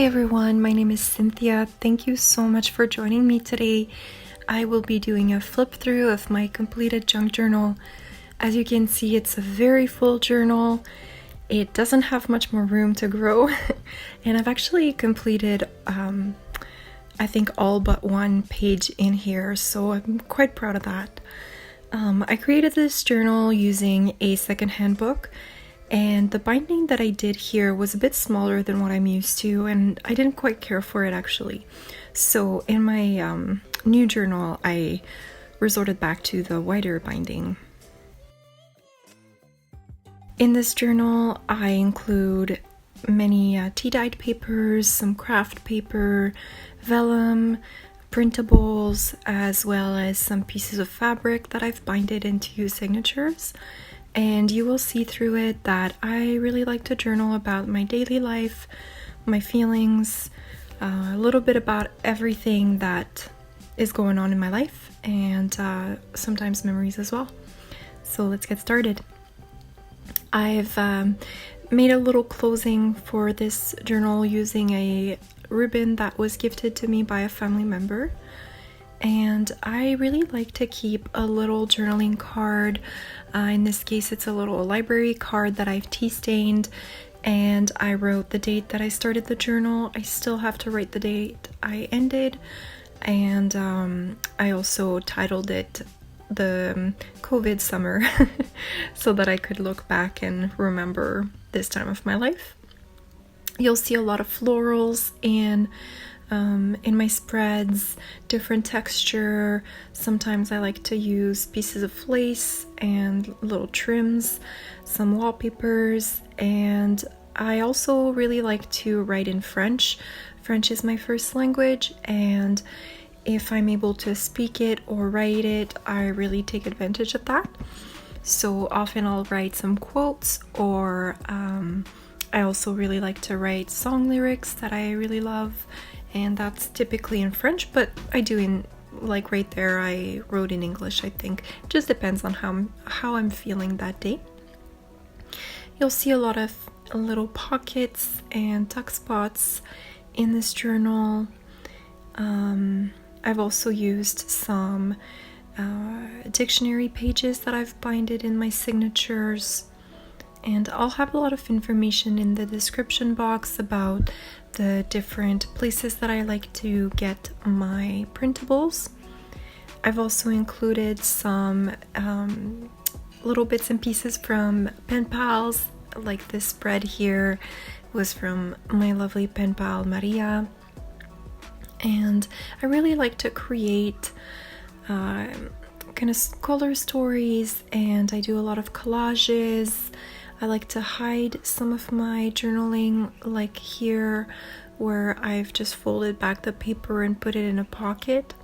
everyone, my name is Cynthia. Thank you so much for joining me today. I will be doing a flip through of my completed junk journal. As you can see, it's a very full journal. It doesn't have much more room to grow and I've actually completed I think all but one page in here, so I'm quite proud of that. I created this journal using a secondhand book, and the binding that I did here was a bit smaller than what I'm used to, and I didn't quite care for it actually. So in my new journal, I resorted back to the wider binding. In this journal, I include many tea-dyed papers, some craft paper, vellum, printables, as well as some pieces of fabric that I've binded into signatures. And you will see through it that I really like to journal about my daily life, my feelings, a little bit about everything that is going on in my life, and sometimes memories as well. So let's get started. I've made a little closing for this journal using a ribbon that was gifted to me by a family member. And I really like to keep a little journaling card. In this case, it's a little library card that I've tea stained, and I wrote the date that I started the journal. I still have to write the date I ended, and I also titled it the COVID summer so that I could look back and remember this time of my life. You'll see a lot of florals in my spreads, different texture. Sometimes I like to use pieces of lace and little trims, some wallpapers, and I also really like to write in French. French is my first language, and if I'm able to speak it or write it, I really take advantage of that. So often I'll write some quotes, or I also really like to write song lyrics that I really love, and that's typically in French, but I do in, like right there, I wrote in English, I think. It just depends on how I'm feeling that day. You'll see a lot of little pockets and tuck spots in this journal. I've also used some dictionary pages that I've binded in my signatures, and I'll have a lot of information in the description box about the different places that I like to get my printables. I've also included some little bits and pieces from pen pals, like this spread here was from my lovely pen pal Maria. And I really like to create kind of color stories, and I do a lot of collages. I like to hide some of my journaling, like here where I've just folded back the paper and put it in a pocket.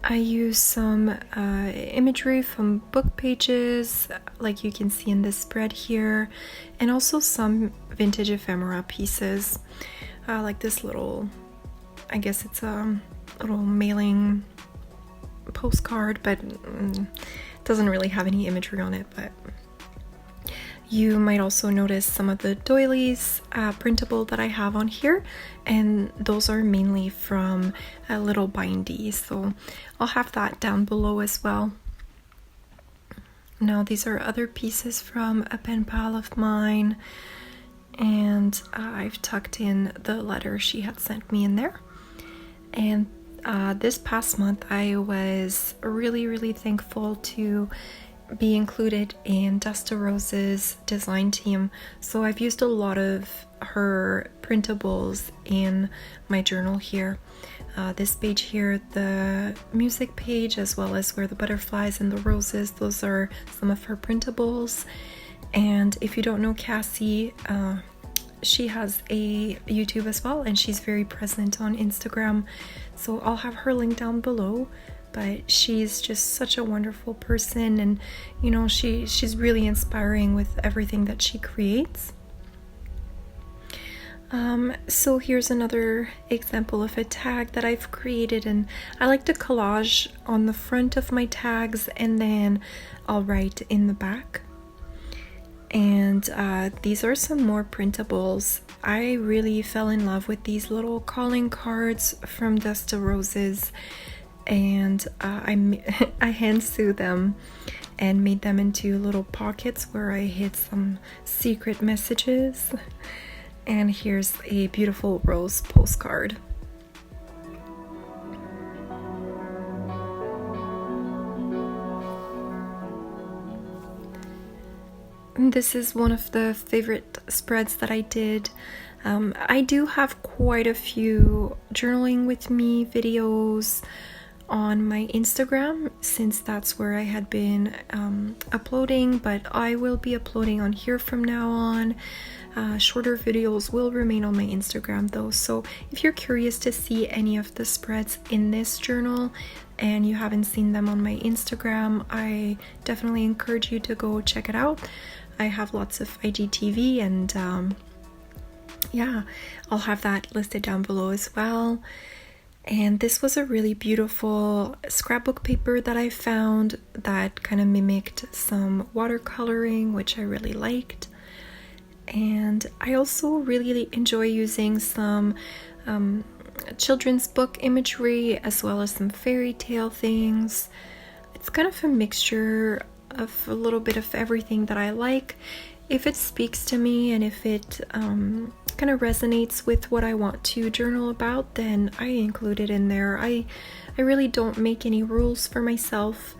I use some imagery from book pages, like you can see in this spread here, and also some vintage ephemera pieces, like this little, I guess it's a little mailing postcard, but it doesn't really have any imagery on it. But you might also notice some of the doilies printable that I have on here, and those are mainly from a little Bindy, so I'll have that down below as well. Now these are other pieces from a pen pal of mine, and I've tucked in the letter she had sent me in there. And this past month I was really thankful to be included in Dusty Rose's design team, so I've used a lot of her printables in my journal here. This page here, the music page, as well as where the butterflies and the roses, those are some of her printables. And if you don't know Cassie, she has a YouTube as well, and she's very present on Instagram, so I'll have her link down below. But she's just such a wonderful person, and you know, she's really inspiring with everything that she creates. So here's another example of a tag that I've created, and I like to collage on the front of my tags and then I'll write in the back. And these are some more printables. I really fell in love with these little calling cards from Dust to Roses, and I hand sewed them and made them into little pockets where I hid some secret messages. And here's a beautiful rose postcard. This is one of the favorite spreads that I did. I do have quite a few journaling with me videos on my Instagram, since that's where I had been uploading, but I will be uploading on here from now on. Shorter videos will remain on my Instagram though, so if you're curious to see any of the spreads in this journal and you haven't seen them on my Instagram, I definitely encourage you to go check it out. I have lots of IGTV, and yeah, I'll have that listed down below as well. And this was a really beautiful scrapbook paper that I found that kind of mimicked some watercoloring, which I really liked. And I also really enjoy using some children's book imagery as well as some fairy tale things. It's kind of a mixture of a little bit of everything that I like. If it speaks to me and if it kind of resonates with what I want to journal about, then I include it in there. I really don't make any rules for myself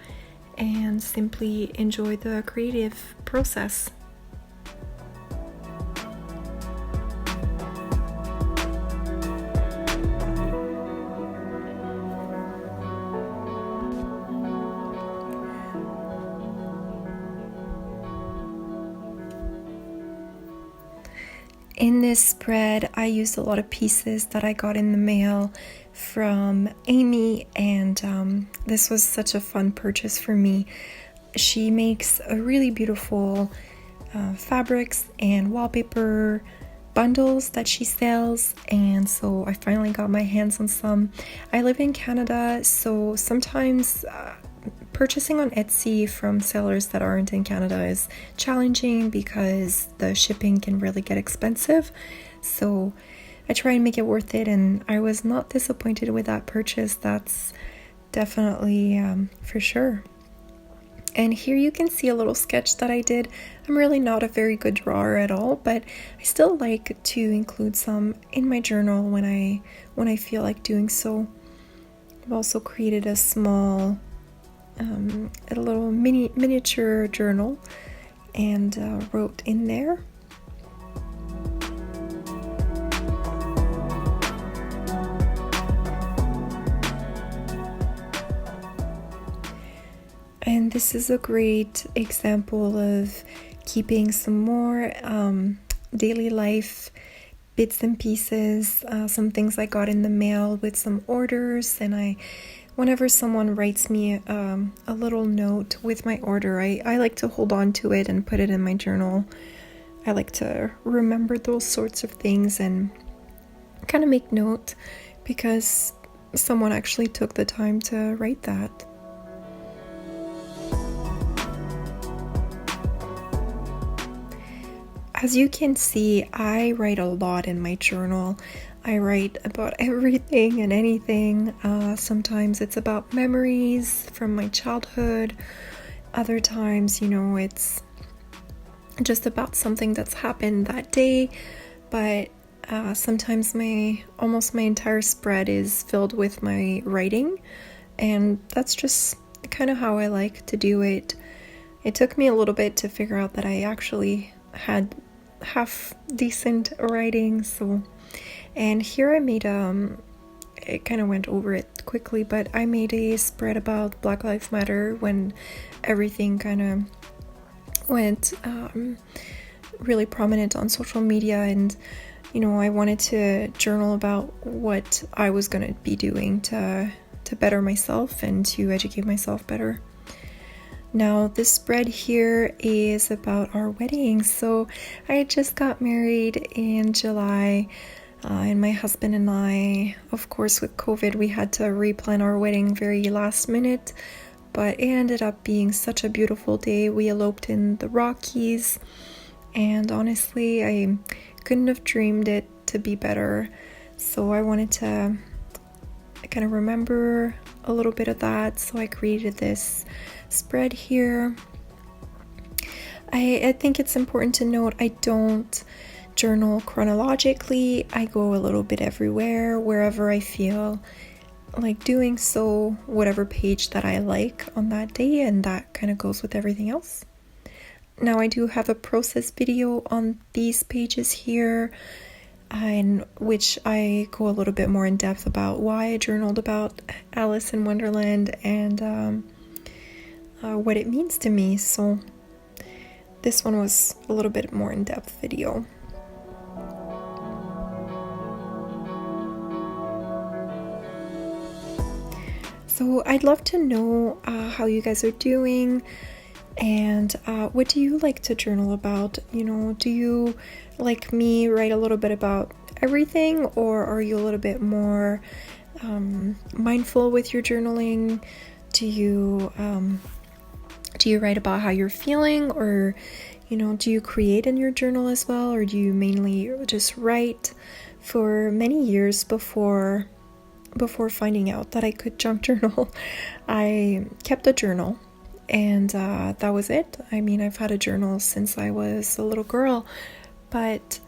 and simply enjoy the creative process. In this spread, I used a lot of pieces that I got in the mail from Amy, and this was such a fun purchase for me. She makes a really beautiful fabrics and wallpaper bundles that she sells, and so I finally got my hands on some. I live in Canada, so sometimes purchasing on Etsy from sellers that aren't in Canada is challenging because the shipping can really get expensive. So I try and make it worth it, and I was not disappointed with that purchase. That's definitely for sure. And here you can see a little sketch that I did. I'm really not a very good drawer at all, but I still like to include some in my journal when I feel like doing so. I've also created a small a little miniature journal and wrote in there. And this is a great example of keeping some more daily life bits and pieces, some things I got in the mail with some orders, and whenever someone writes me a little note with my order, I like to hold on to it and put it in my journal. I like to remember those sorts of things and kind of make note because someone actually took the time to write that. As you can see, I write a lot in my journal. I write about everything and anything. Sometimes it's about memories from my childhood. Other times, it's just about something that's happened that day. But sometimes almost my entire spread is filled with my writing. And that's just kind of how I like to do it. It took me a little bit to figure out that I actually had half decent writing. And here I made it kind of went over it quickly, but I made a spread about Black Lives Matter when everything kind of went really prominent on social media, and I wanted to journal about what I was going to be doing to better myself and to educate myself better. Now, this spread here is about our wedding. So I just got married in July, and my husband and I, of course, with COVID, we had to replan our wedding very last minute, but it ended up being such a beautiful day. We eloped in the Rockies, and honestly, I couldn't have dreamed it to be better. So I wanted to kind of remember a little bit of that, so I created this spread here. I think it's important to note I don't journal chronologically. I go a little bit everywhere, wherever I feel like doing so, whatever page that I like on that day, and that kind of goes with everything else. Now I do have a process video on these pages here, in which I go a little bit more in depth about why I journaled about Alice in Wonderland and what it means to me. So this one was a little bit more in-depth video. So I'd love to know how you guys are doing, and what do you like to journal about? You know, do you, like me, write a little bit about everything, or are you a little bit more mindful with your journaling? Do you write about how you're feeling, or do you create in your journal as well, or do you mainly just write? For many years before finding out that I could junk journal, I kept a journal, and that was it. I mean, I've had a journal since I was a little girl, but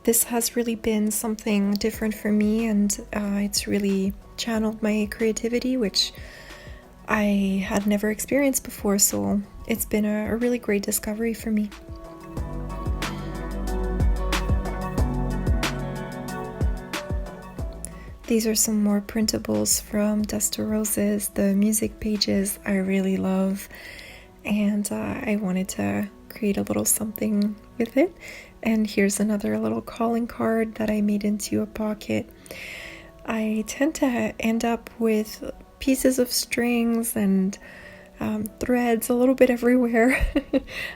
this has really been something different for me, and it's really channeled my creativity, which I had never experienced before, so it's been a really great discovery for me. These are some more printables from Dust to Roses. The music pages I really love, and I wanted to create a little something with it. And here's another little calling card that I made into a pocket. I tend to end up with pieces of strings and threads a little bit everywhere.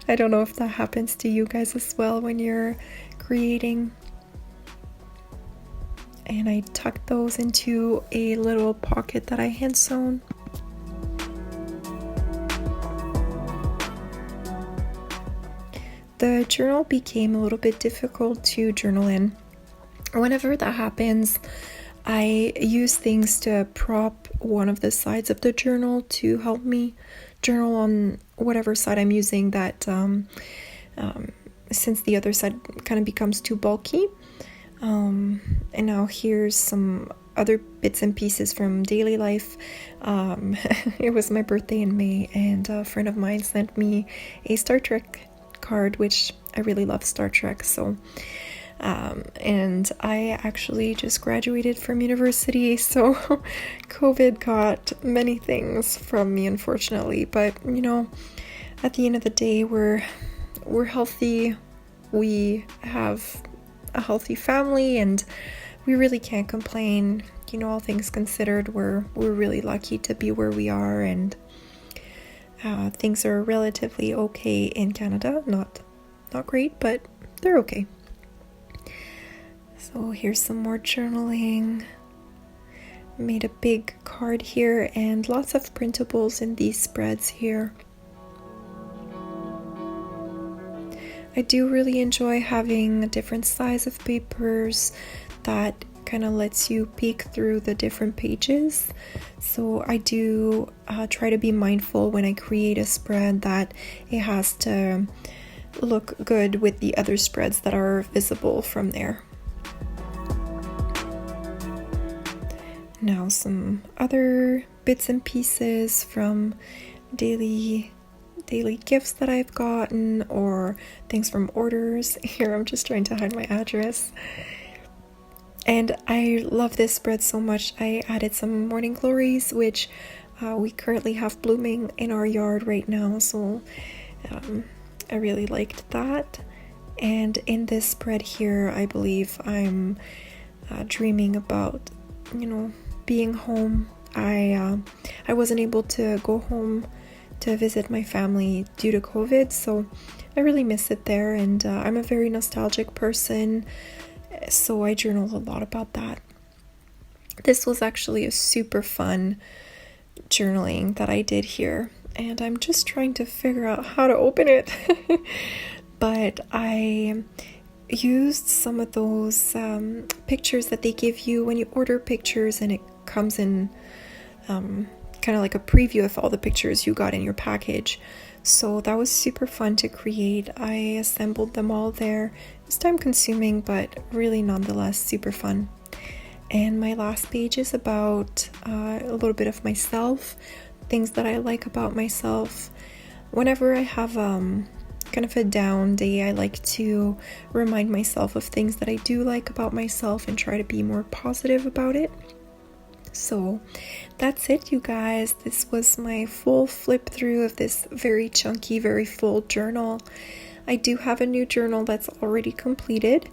I don't know if that happens to you guys as well when you're creating. And I tucked those into a little pocket that I hand sewn. The journal became a little bit difficult to journal in. Whenever that happens, I use things to prop one of the sides of the journal to help me journal on whatever side I'm using, that since the other side kind of becomes too bulky. And now here's some other bits and pieces from daily life. It was my birthday in May, and a friend of mine sent me a Star Trek card, which I really love Star Trek. So and I actually just graduated from university, so COVID got many things from me, unfortunately. But at the end of the day, we're healthy. We have a healthy family, and we really can't complain. All things considered, we're really lucky to be where we are, and things are relatively okay in Canada. Not great, but they're okay. So here's some more journaling. Made a big card here, and lots of printables in these spreads here. I do really enjoy having a different size of papers that kind of lets you peek through the different pages. So I do try to be mindful when I create a spread that it has to look good with the other spreads that are visible from there. Now some other bits and pieces from daily gifts that I've gotten, or things from orders. Here I'm just trying to hide my address. And I love this spread so much, I added some morning glories, which we currently have blooming in our yard right now, so I really liked that. And in this spread here, I believe I'm dreaming about being home. I wasn't able to go home to visit my family due to COVID, so I really miss it there, and I'm a very nostalgic person, so I journal a lot about that. This was actually a super fun journaling that I did here, and I'm just trying to figure out how to open it. but I used some of those pictures that they give you when you order pictures, and it comes in kind of like a preview of all the pictures you got in your package. So that was super fun to create. I assembled them all there. It was time consuming, but really nonetheless super fun. And my last page is about a little bit of myself, things that I like about myself. Whenever I have kind of a down day, I like to remind myself of things that I do like about myself and try to be more positive about it. So that's it, you guys. This was my full flip through of this very chunky, very full journal. I do have a new journal that's already completed.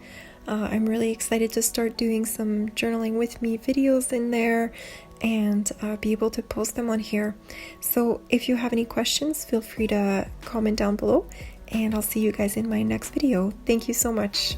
I'm really excited to start doing some journaling with me videos in there and be able to post them on here. So if you have any questions, feel free to comment down below, and I'll see you guys in my next video. Thank you so much.